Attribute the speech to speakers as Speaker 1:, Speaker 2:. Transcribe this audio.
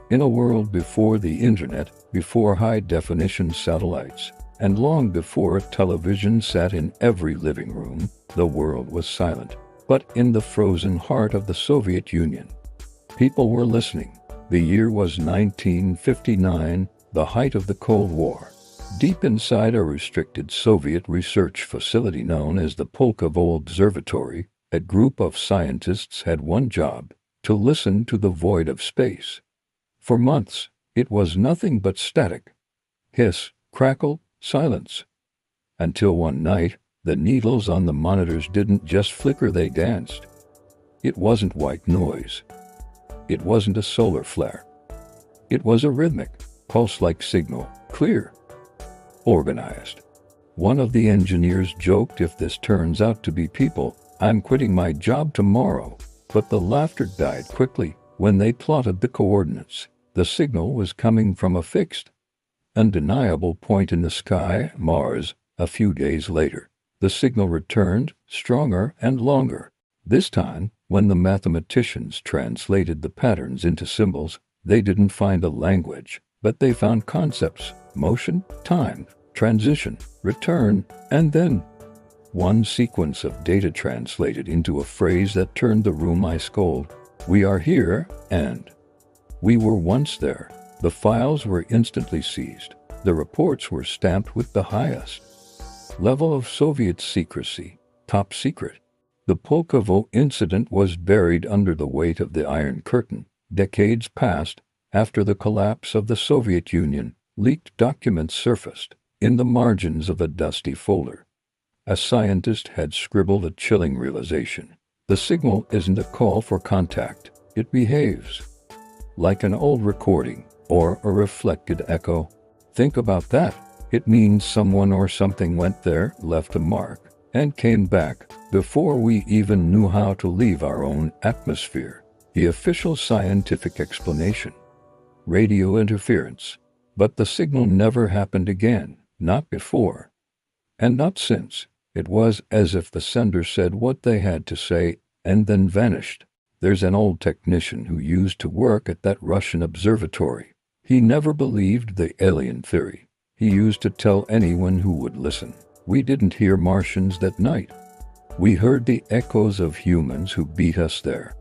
Speaker 1: In a world before the internet, before high-definition satellites, and long before television sat in every living room, the world was silent. But in the frozen heart of the Soviet Union, people were listening. The year was 1959, the height of the Cold War. Deep inside a restricted Soviet research facility known as the Pulkovo Observatory, a group of scientists had one job: to listen to the void of space. For months, it was nothing but static. Hiss, crackle, silence. Until one night, the needles on the monitors didn't just flicker, they danced. It wasn't white noise. It wasn't a solar flare. It was a rhythmic, pulse-like signal, clear, organized. One of the engineers joked, "If this turns out to be people, I'm quitting my job tomorrow." But the laughter died quickly when they plotted the coordinates. The signal was coming from a fixed, undeniable point in the sky, Mars. A few days later, the signal returned, stronger and longer. This time, when the mathematicians translated the patterns into symbols, they didn't find a language, but they found concepts: motion, time, transition, return, and then one sequence of data translated into a phrase that turned the room ice cold. "We are here, and we were once there." The files were instantly seized. The reports were stamped with the highest level of Soviet secrecy, top secret. The Pulkovo incident was buried under the weight of the Iron Curtain. Decades passed. After the collapse of the Soviet Union, leaked documents surfaced. In the margins of a dusty folder, a scientist had scribbled a chilling realization. The signal isn't a call for contact. It behaves like an old recording or a reflected echo. Think about that. It means someone or something went there, left a mark, and came back before we even knew how to leave our own atmosphere. The official scientific explanation: radio interference. But the signal never happened again. Not before, and not since. It was as if the sender said what they had to say and then vanished. There's an old technician who used to work at that Russian observatory. He never believed the alien theory. He used to tell anyone who would listen, "We didn't hear Martians that night. We heard the echoes of humans who beat us there."